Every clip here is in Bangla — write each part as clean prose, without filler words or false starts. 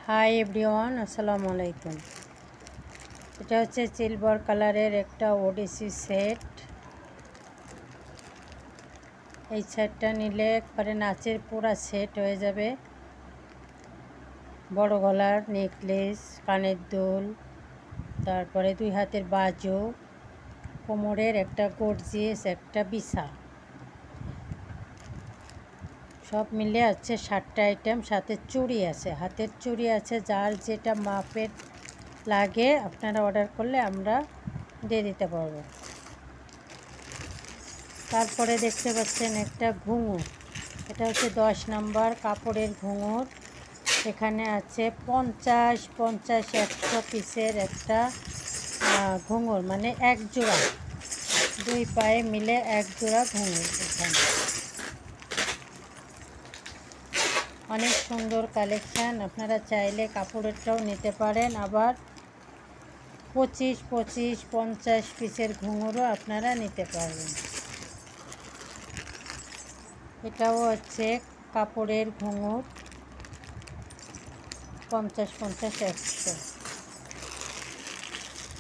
হাই এভরিওয়ান, আসসালামু আলাইকুম। এটা হচ্ছে সিলভার কালারের একটা ওডিসি সেট। এই সেটটা নিলে একবারে নাচের পুরা সেট হয়ে যাবে। বড় গলার নেকলেস, কানের দুল, তারপরে 2 হাতের বাজু, কোমরের একটা গর্জিয়াস একটা বিছা, সব মিলে আছে 7টা আইটেম। সাথে চুড়ি আছে, হাতের চুড়ি আছে। যার যেটা মাপের লাগে আপনারা অর্ডার করলে আমরা দিয়ে দিতে পারবো। তারপরে দেখতে পাচ্ছেন একটা ঘুঙুর। এটা হচ্ছে 10 নাম্বার কাপড়ের ঘুঙুর। এখানে আছে 50-100 পিসের একটা ঘুঙুর, মানে এক জোড়া, 2 পায়ে মিলে এক জোড়া ঘুঙুর। এখানে অনেক সুন্দর কালেকশান। আপনারা চাইলে কাপড়েরটাও নিতে পারেন, আবার 25-50 পিসের ঘুঙুরও আপনারা নিতে পারবেন। এটাও হচ্ছে কাপড়ের ঘুঙুর, 50-100।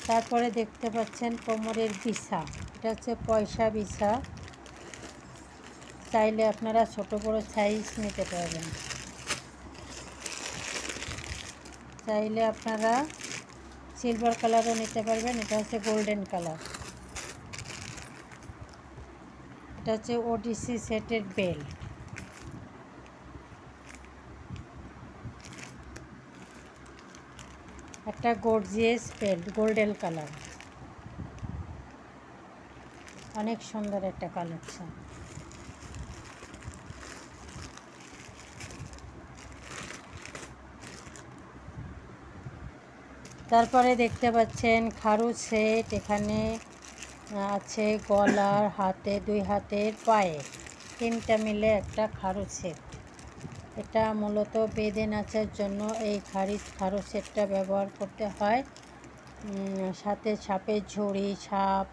তারপরে দেখতে পাচ্ছেন কোমরের বিছা। এটা হচ্ছে পয়সা বিছা। চাইলে আপনারা ছোট বড় সাইজ নিতে পারবেন। চাইলে আপনারা সিলভার কালারও নিতে পারবেন। এটা হচ্ছে গোল্ডেন কালার। এটা হচ্ছে ওডিসি সেটের বেল্ট। একটা গর্জিয়াস বেল্ট, গোল্ডেন কালার, অনেক সুন্দর একটা কালেকশন। তারপরে দেখতে পাচ্ছেন খারু সেট। এখানে আছে গলার, হাতে, 2 হাতের, পায়ে, 3টা মিলে একটা খারু সেট। এটা মূলত বেঁধে নাচের জন্য এই খারু সেটটা ব্যবহার করতে হয়। সাথে সাপের ঝুড়ি, সাপ,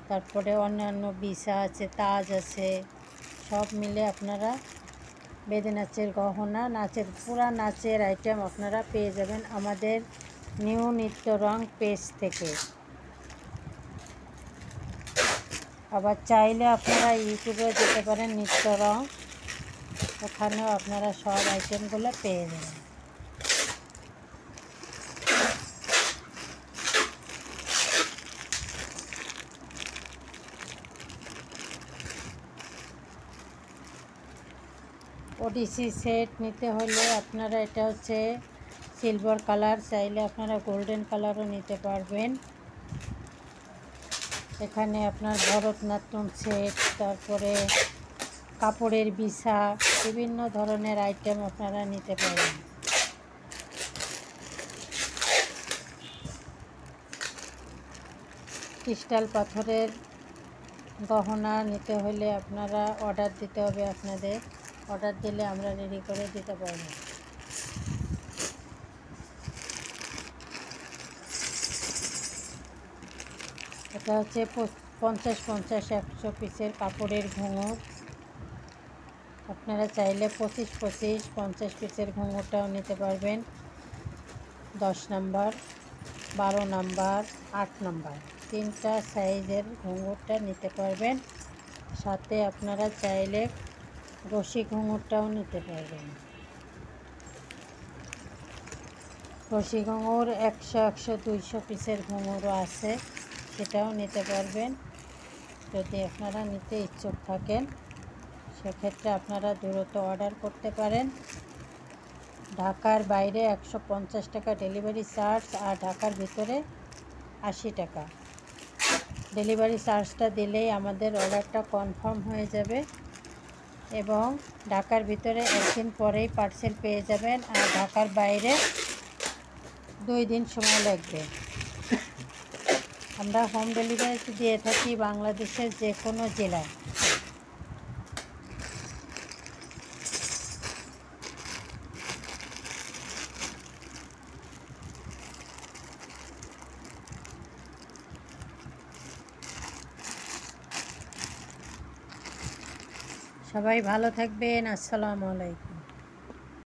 তারপরে অন্যান্য বিছা আছে, তাজ আছে, সব মিলে আপনারা বেঁধে নাচের গহনা, নাচের পুরা নাচের আইটেম আপনারা পেয়ে যাবেন আমাদের নিউ নিত্য রং পেজ থেকে। আবার চাইলে আপনারা ইউটিউবে যেতে পারেন, নিত্য রং, ওখানেও আপনারা সব আইটেমগুলো পেয়ে যাবেন। ওডিসি সেট নিতে হলে আপনারা, এটা হচ্ছে সিলভার কালার, চাইলে আপনারা গোল্ডেন কালারও নিতে পারবেন। এখানে আপনার ভরতনাট্যম সেট, তারপরে কাপড়ের বিছা, বিভিন্ন ধরনের আইটেম আপনারা নিতে পারবেন। ক্রিস্টাল পাথরের গহনা নিতে হলে আপনারা অর্ডার দিতে হবে। আপনাদের অর্ডার দিলে আমরা রেডি করে দিতে পারবো। এটা হচ্ছে 50-100 পিসের কাপড়ের ঘুঙুর। আপনারা চাইলে 25-50 পিসের ঘুঙুরটাও নিতে পারবেন। 10 নাম্বার, 12 নাম্বার, 8 নাম্বার, 3টা সাইজের ঘুঙুরটা নিতে পারবেন। সাথে আপনারা চাইলে রশি ঘুঙুরটাও নিতে পারবেন। রশি ঘুঙুর 100-200 পিসের ঘুঙুরও আছে, সেটাও নিতে পারবেন। যদি আপনারা নিতে ইচ্ছুক থাকেন, সেক্ষেত্রে আপনারা দ্রুত অর্ডার করতে পারেন। ঢাকার বাইরে 150 টাকা ডেলিভারি চার্জ, আর ঢাকার ভিতরে 80 টাকা। ডেলিভারি চার্জটা দিলেই আমাদের অর্ডারটা কনফার্ম হয়ে যাবে, এবং ঢাকার ভিতরে 1 দিন পরেই পার্সেল পেয়ে যাবেন, আর ঢাকার বাইরে 2 দিন সময় লাগবে। আমরা হোম ডেলিভারি দিয়ে থাকি বাংলাদেশের যে কোনো জেলায়। সবাই ভালো থাকবেন। আসসালামু আলাইকুম।